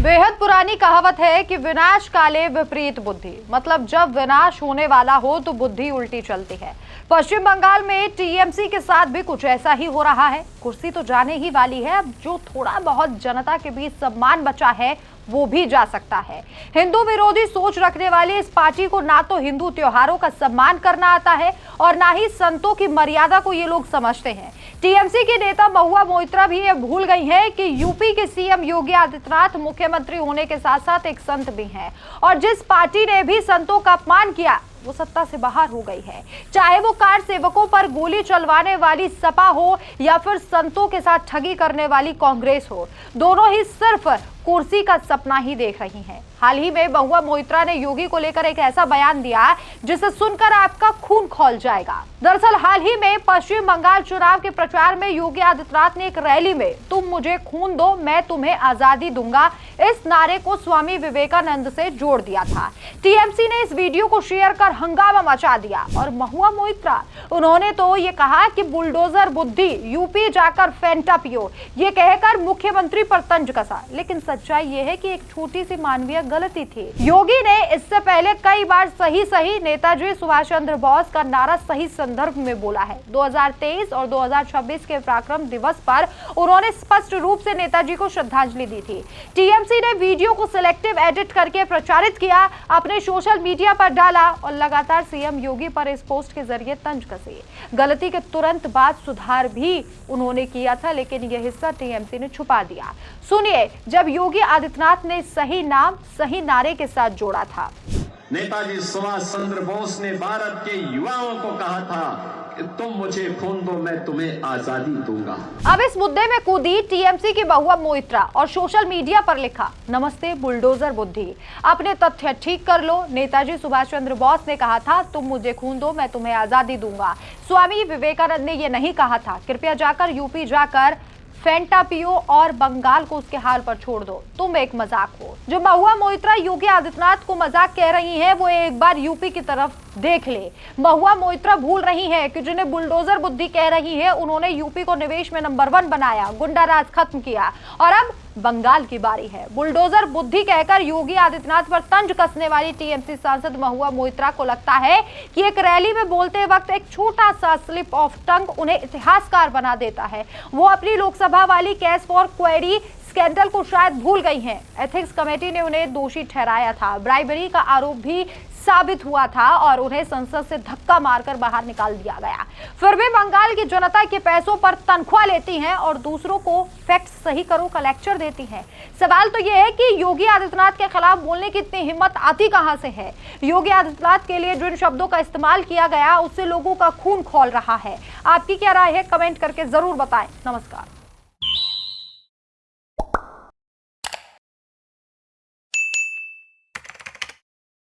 बेहद पुरानी कहावत है कि विनाश काले विपरीत बुद्धि, मतलब जब विनाश होने वाला हो तो बुद्धि उल्टी चलती है। पश्चिम बंगाल में टीएमसी के साथ भी कुछ ऐसा ही हो रहा है। कुर्सी तो जाने ही वाली है, अब जो थोड़ा बहुत जनता के बीच सम्मान बचा है वो भी जा सकता है। हिंदू विरोधी सोच रखने वाली इस पार्टी को ना तो हिंदू त्योहारों का सम्मान करना आता है और ना ही संतों की मर्यादा को ये लोग समझते हैं। टीएमसी की नेता महुआ मोइत्रा भी ये भूल गई है कि यूपी के सीएम योगी आदित्यनाथ मुख्यमंत्री होने के साथ साथ एक संत भी हैं और जिस पार्टी ने भी संतों का अपमान किया वो सत्ता से बाहर हो गई है। चाहे वो कार सेवकों पर गोली चलवाने वाली सपा हो या फिर संतों के साथ ठगी करने वाली कांग्रेस हो, दोनों ही सिर्फ कुर्सी का सपना ही देख रही हैं। हाल ही में महुआ मोइत्रा ने योगी को लेकर एक ऐसा बयान दिया जिसे सुनकर आपका खून खौल जाएगा। दरअसल हाल ही में पश्चिम बंगाल चुनाव के प्रचार में योगी आदित्यनाथ ने एक रैली में तुम मुझे खून दो मैं तुम्हें आजादी दूंगा इस नारे को स्वामी विवेकानंद से जोड़ दिया था। टीएमसी ने इस वीडियो को शेयर कर हंगामा मचा दिया और महुआ मोइत्रा उन्होंने तो ये कहा कि बुलडोजर बुद्धि, यूपी जाकर फेंटा पियो, ये कहकर मुख्यमंत्री पर तंज कसा। लेकिन सच्चाई ये है कि एक छोटी सी मानवीय गलती थी। योगी ने इससे पहले कई बार सही नेताजी सुभाष चंद्र बोस का नारा सही संदर्भ में बोला है। 2023 और 2026 के पराक्रम दिवस पर उन्होंने स्पष्ट रूप से नेताजी को श्रद्धांजलि दी थी। टीएमसी ने वीडियो को सिलेक्टिव एडिट करके प्रचारित किया, अपने सोशल मीडिया पर डाला और लगातार सीएम योगी पर इस पोस्ट के जरिए तंज कसी। गलती के तुरंत बाद सुधार भी उन्होंने किया था, लेकिन यह हिस्सा टीएमसी ने छुपा दिया। सुनिए जब योगी आदित्यनाथ ने सही नाम सही नारे के साथ जोड़ा था। नेताजी सुभाष चंद्र बोस ने भारत के युवाओं को कहा था कि तुम मुझे खून दो मैं तुम्हें आजादी दूंगा। अब इस मुद्दे में कूदी टीएमसी की महुआ मोइत्रा और सोशल मीडिया पर लिखा, नमस्ते बुलडोजर बुद्धि, अपने तथ्य ठीक कर लो। नेताजी सुभाष चंद्र बोस ने कहा था तुम मुझे खून दो मैं तुम्हें आजादी दूंगा। स्वामी विवेकानंद ने यह नहीं कहा था। कृपया जाकर यूपी जाकर फेंटा पियो और बंगाल को उसके हाल पर छोड़ दो, तुम एक मजाक हो। जो महुआ मोइत्रा योगी आदित्यनाथ को मजाक कह रही हैं वो एक बार यूपी की तरफ देख ले। महुआ मोइत्रा भूल रही हैं कि जिन्हें बुलडोजर बुद्धि कह रही है उन्होंने यूपी को निवेश में नंबर 1 बनाया, गुंडा राज खत्म किया और अब बंगाल की बारी है। बुलडोजर बुद्धि कहकर योगी आदित्यनाथ पर तंज कसने वाली टीएमसी सांसद महुआ मोइत्रा को लगता है कि एक रैली में बोलते वक्त एक छोटा सा स्लिप ऑफ टंग उन्हें इतिहासकार बना देता है। वो अपनी लोकसभा वाली केस फॉर क्वेरी स्कैंडल को शायद भूल गई हैं। एथिक्स कमेटी ने उन्हें दोषी ठहराया था, ब्राइबरी का आरोप भी साबित हुआ था और उन्हें संसद से धक्का मारकर बाहर निकाल दिया गया। फिर भी बंगाल की जनता के पैसों पर तनख्वाह लेती हैं और दूसरों को फैक्ट सही करो का लेक्चर देती हैं। सवाल तो यह है कि योगी आदित्यनाथ के खिलाफ बोलने की इतनी हिम्मत आती कहां से है। योगी आदित्यनाथ के लिए जिन शब्दों का इस्तेमाल किया गया उससे लोगों का खून खौल रहा है। आपकी क्या राय है, कमेंट करके जरूर बताएं। नमस्कार।